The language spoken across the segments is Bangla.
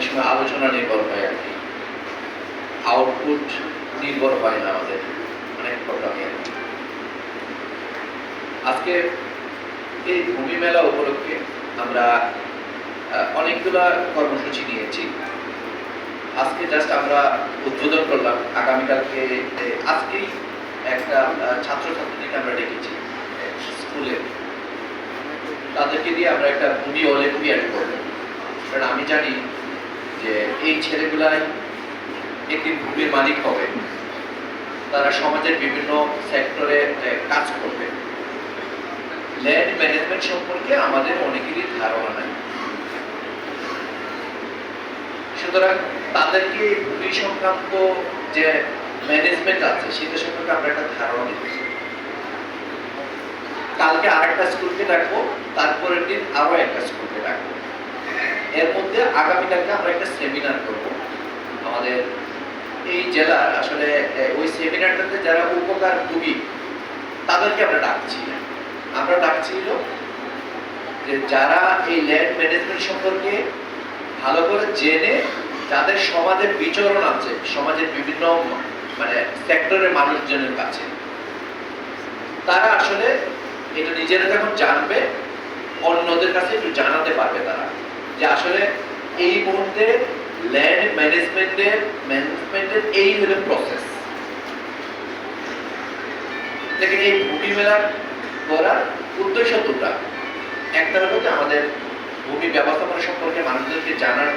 সময় আলোচনা নির্ভর হয় আর কি, আউটপুট নির্ভর হয় না আমাদের অনেক প্রোগ্রামে আর কি। আজকে এই ভূমি মেলা উপলক্ষে আমরা অনেকগুলা কর্মসূচি নিয়েছি। আজকে জাস্ট আমরা উদ্বোধন করলাম, আগামীকালকে আজকেই একটা ছাত্রছাত্রীকে আমরা ডেকেছি স্কুলে, তাদেরকে দিয়ে আমরা একটা ভূমি অলিম্পিয়াড করব। কারণ আমি জানি যে এই ছেলেগুলাই একদিন ভূমির মালিক হবে, তারা সমাজের বিভিন্ন সেক্টরে কাজ করবে। ল্যান্ড ম্যানেজমেন্ট সম্পর্কে আমাদের অনেকেরই ধারণা নাই, সুতরাং তাদেরকে ভূমি সংক্রান্ত যে ম্যানেজমেন্ট আছে সেটা সম্পর্কে আমরা একটা ধারণা দিচ্ছি। কালকে আরেকটা স্কুলকে ডাকবো, তারপরের দিন আরো একটা স্কুলকে ডাকবো। এর মধ্যে আগামীকালকে আমরা একটা সেমিনার করব আমাদের এই জেলার। আসলে ওই সেমিনারটাতে যারা উপকার ভোগী তাদেরকে আমরা ডাকছি না, আমরা ডাকছি যে যারা এই ল্যান্ড ম্যানেজমেন্ট সম্পর্কে ভালো করে জেনে, যাদের সমাজের বিচরণ আছে, সমাজের বিভিন্ন মানে সেক্টরের মানুষজনের কাছে, তারা আসলে এটা নিজেরা যখন জানবে অন্যদের কাছে একটু জানাতে পারবে তারা যে আসলে এই মুহূর্তে ল্যান্ড ম্যানেজমেন্টের এই হলো প্রসেস। দেখেন এই ভূমি মেলার করার উদ্দেশ্য দুটা। একটা হলো যে আমাদের ভূমি ব্যবস্থাপনা সম্পর্কে মানুষদেরকে জানানো,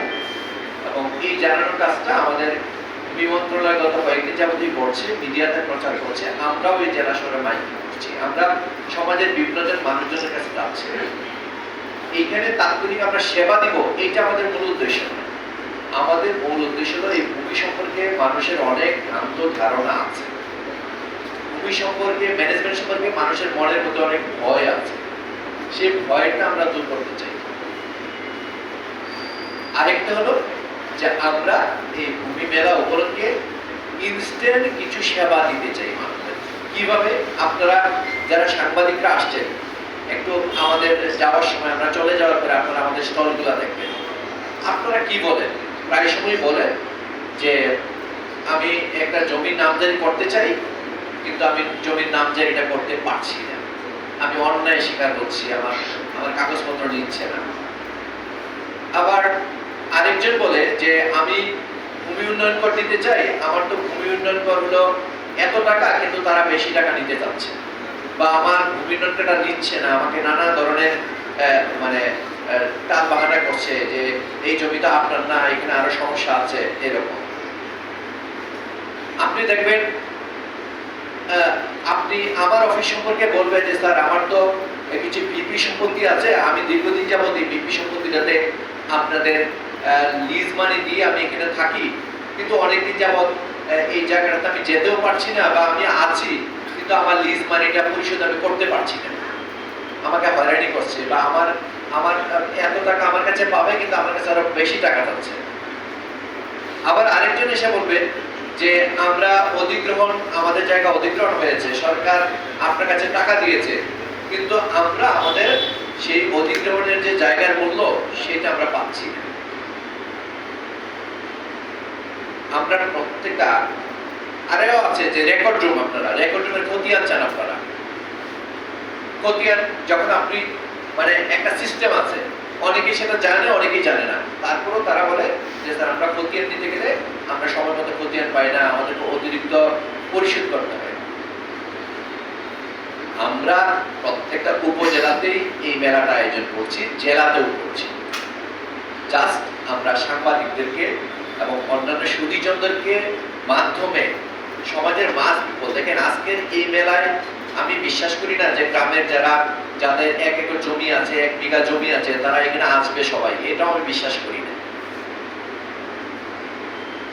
এবং এই জানানোর কাজটা আমাদের ভূমি মন্ত্রণালয় গত কয়েকদিন যাবতীয় করছে, মিডিয়াতে প্রচার করছে, আমরাও এই জেলা শহরে মাইকিং করছি, আমরা সমাজের বিভিন্ন জন মানুষজনের কাছে যাচ্ছি। এইখানে তাৎক্ষণিক আমরা সেবা দিব, এইটা আমাদের মূল উদ্দেশ্য। আমাদের মূল উদ্দেশ্য হলো এই ভূমি সম্পর্কে মানুষের অনেক ভ্রান্ত ধারণা আছে, ভূমি সম্পর্কে ম্যানেজমেন্ট সম্পর্কে মানুষের মনের মধ্যে অনেক ভয় আছে, সেই ভয়টা আমরা দূর করতে চাই। আরেকটা হলো যে আমরা এই ভূমি মেলা উপলক্ষে ইনস্ট্যান্ট কিছু সেবা দিতে চাই মানুষদের। কিভাবে? আপনারা যারা সাংবাদিকরা আসছেন, একটু আমাদের যাওয়ার সময়, আমরা চলে যাওয়ার পরে আপনারা আমাদের স্টলগুলো দেখবেন। আপনারা কি বলেন? প্রায় সময় বলেন যে আমি একটা জমির নামজারি করতে চাই, কিন্তু আমি জমির নামজারিটা করতে পারছি না, আমি অন্যায় স্বীকার করছি, আমার কাগজপত্র নিচ্ছে না। আবার আরেকজন বলে যে আমি ভূমি উন্নয়ন কর দিতে চাই, আমার তো ভূমি উন্নয়ন কর হলো এত টাকা, কিন্তু তারা বেশি টাকা নিতে চাচ্ছে, বা আমার ভূমি উন্নয়ন করটা নিচ্ছে না, আমাকে নানা ধরনের মানে টাল বাহানা করছে যে এই জমিটা আপনার না, এখানে আরো সমস্যা আছে, এরকম। আপনি দেখবেন আপনি আমার অফিস সম্পর্কে বলবেন যে স্যার আমার তো কিছু বিপি সম্পত্তি আছে, আমি দীর্ঘদিন যাবত এই বিপি সম্পত্তিটাতে আপনাদের লিজ মানি দিয়ে আমি এখানে থাকি, কিন্তু অনেকদিন যাবত এই জায়গাটাতে আমি যেতেও পারছি না, বা আমি আছি কিন্তু আমার লিজ মানিটা পরিশোধ আমি করতে পারছি না, আমাকে হয়রানি করছে, বা আমার এত টাকা আমার কাছে পাবে কিন্তু আমার কাছে আরো বেশি টাকা যাচ্ছে। আবার আরেকজন এসে বলবে যে আমরা অধিগ্রহণ, আমাদের জায়গা অধিগ্রহণ হয়েছে, সরকার আপনার কাছে টাকা দিয়েছে, কিন্তু আমরা আমাদের সেই অধিগ্রহণের যে জায়গার মূল্য সেটা আমরা পাচ্ছি না। আমরা প্রত্যেকটা আরেও আছে যে রেকর্ড রুম, আপনারা রেকর্ড রুমের খতিয়ান চান, আপনারা খতিয়ান যখন আপনি মানে একটা সিস্টেম আছে, অনেকেই সেটা জানে, অনেকেই জানে না, তারপরেও তারা বলে যে স্যার আমরা খতিয়ান দিতে গেলে আমরা সময় মতো খতিয়ান পাই না, আমাদেরকে অতিরিক্ত পরিশোধ করতে হয়। আমরা প্রত্যেকটা উপজেলাতেই এই মেলাটা আয়োজন করছি, জেলাতেও করছি। জাস্ট আমরা সাংবাদিকদেরকে এবং অন্যান্য সুধীজনদেরকে মাধ্যমে সমাজের মাস বিপদ দেখেন। আজকের এই মেলায় আমি বিশ্বাস করি না যে গ্রামের যাদের 1 একর জমি আছে, 1 বিঘা জমি আছে, তারা এখানে আসবে সবাই, এটাও আমি বিশ্বাস করি না।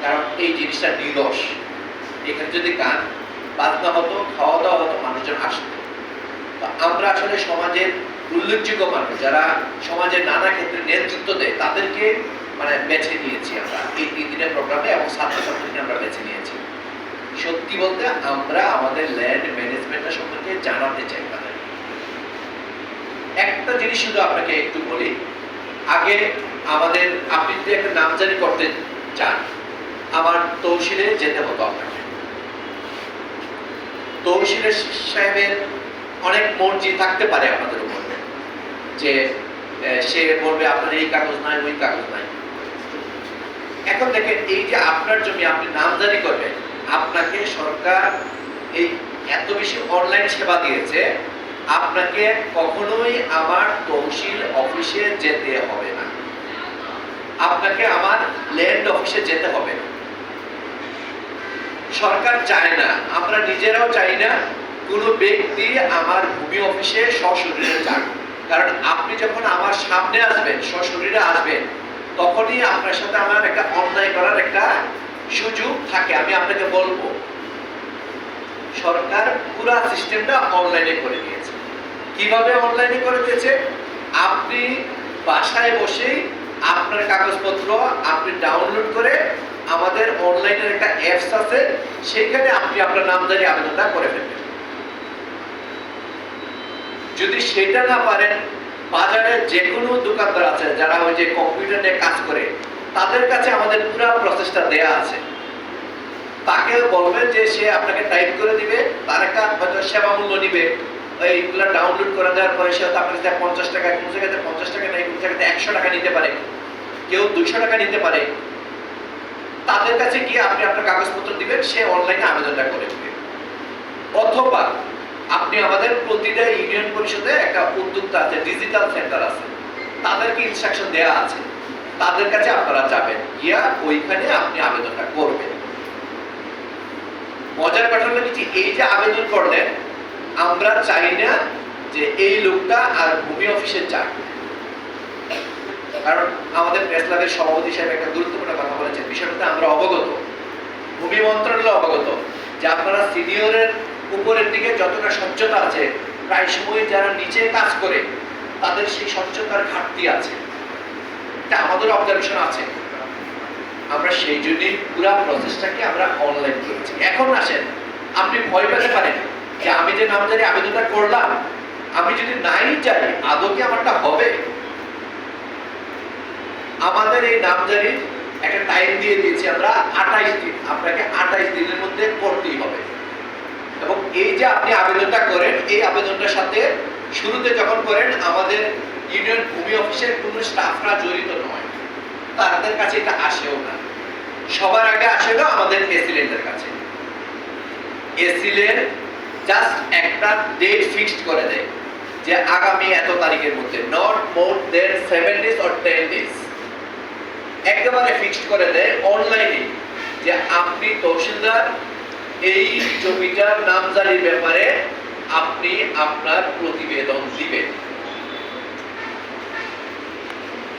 কারণ এই জিনিসটা নিরস, এখানে যদি গান বাজনা হতো, খাওয়া দাওয়া হতো, মানুষজন আসতো। আমরা আসলে সমাজের উল্লেখযোগ্য মানুষ যারা সমাজের নানা ক্ষেত্রে নেতৃত্ব দেয়, তাদেরকে মানে বেছে নিয়েছি আমরা এই 3 দিনের প্রোগ্রামে, এবং ছাত্রছাত্রীকে আমরা বেছে নিয়েছি। সত্যি বলতে আমরা আমাদের ল্যান্ড ম্যানেজমেন্ট সম্পর্কে জানাতে চাই তাদের। একটা জিনিস শুধু আপনাকে একটু বলি, আগে আমাদের আপনি যদি একটা নামজারি করতে চান আমার তহসিলে যেতে হতো আপনাকে। তহসিলের সাহেবের অনেক মর্জি থাকতে পারে আপনাদের উপর, যে সে বলবে আপনার এই কাগজ নাই ওই কাগজ নাই। এখন দেখেন এই যে আপনার জমি আপনি নামজারি করবেন, আপনাকে সরকার এই এত বেশি অনলাইন সেবা দিয়েছে, আপনাকে কখনোই আমার তহসিল অফিসে যেতে হবে না, আপনাকে আমার ল্যান্ড অফিসে যেতে হবে না। সরকার চায় না, আমরা নিজেরাও চাই না কোনো ব্যক্তি আমার ভূমি অফিসে সশরীরে যান। কারণ আপনি যখন আমার সামনে আসবেন, সশরীরে আসবেন, তখনই আপনার সাথে আমার একটা অন্যায় করার একটা সুযোগ থাকে। আমি আপনাকে বলবো সরকার পুরো সিস্টেমটা অনলাইনে করে দিয়েছে। কিভাবে অনলাইনে করে দিয়েছে? আপনি বাসায় বসেই আপনার কাগজপত্র আপনি ডাউনলোড করে আমাদের অনলাইনের একটা অ্যাপস আছে, সেইখানে আপনি আপনার নামজারি আবেদনটা করে ফেলবেন। যদি সেটা না পারেন, বাজারে যে কোনো দোকানদার আছে যারা ওই যে কম্পিউটার নিয়ে কাজ করে, তাদের কাছে আমাদের পুরো প্রসেসটা দেয়া আছে। তাকে বলবেন যে সে আপনাকে টাইপ করে দিবে, তার একটা হয়তো সেবা মূল্য নিবে, এইগুলো ডাউনলোড করে দেওয়ার পরে সে হয়তো আপনার কাছে 50 টাকা, কোন জায়গাতে 50 টাকা নেই, কোন জায়গাতে 100 টাকা নিতে পারে, কেউ 200 টাকা নিতে পারে। তাদের কাছে গিয়ে আপনি আপনার কাগজপত্র দিবেন, সে অনলাইনে আবেদনটা করে দিবে। অথবা আপনি আমাদের প্রতিটা ইউনিয়ন পরিষদে একটা উদ্যোক্তা আছে, ডিজিটাল সেন্টার আছে, তাদেরকে ইনস্ট্রাকশন দেয়া আছে, তাদের কাছে আপনারা যাবেন, গিয়া ওইখানে আপনি আবেদনটা করবেন। মজার কথা হলো কি, এই যে আবেদন করলেন, আমরা চাই না যে এই লোকটা আর ভূমি অফিসে যাক। কারণ আমাদের প্রেস ক্লাবের সভাপতি সাহেব একটা গুরুত্বপূর্ণ কথা বলেছেন, বিষয়টাতে আমরা অবগত, ভূমি মন্ত্রণালয় অবগত, যে আপনারা সিনিয়রের উপরের দিকে যতটা স্বচ্ছতা আছে, প্রায় সময় যারা নিচে কাজ করে তাদের সেই স্বচ্ছতার ঘাটতি আছে, এটা আমাদের অবজারভেশন আছে। আমরা সেই জন্যই পুরো প্রসেসটাকে আমরা অনলাইন করেছি। এখন আসেন, আপনি ভয় পেতে পারেন যে আমি যে নামজারি আবেদনটা করলাম, আমি যদি নাই যাই আদৌ কি আমারটা হবে? আমাদের এই নামজারির একটা টাইম দিয়ে দিয়েছি আমরা 28 দিন, আপনাকে 28 দিনের মধ্যে করতেই হবে। এবং এই যে আপনি আবেদনটা করেন, এই আবেদনটার সাথে শুরুতে যখন করেন আমাদের ইউনিয়ন ভূমি অফিসের কোনো স্টাফরা জড়িত নয়, তাদের কাছে এটা আসেও না। সবার আগে আসে না আমাদের এসিলেন্টের কাছে। এসিলেন্ট জাস্ট একটা ডেট ফিক্সড করে দেয় যে আগামী এত তারিখের মধ্যে, not more than 7 days or 10 days, একেবারে ফিক্সড করে দেয় অনলাইনে যে আপনি তহসিলদার এই জমিটার নামজারির ব্যাপারে আপনি আপনার প্রতিবেদন দিবেন।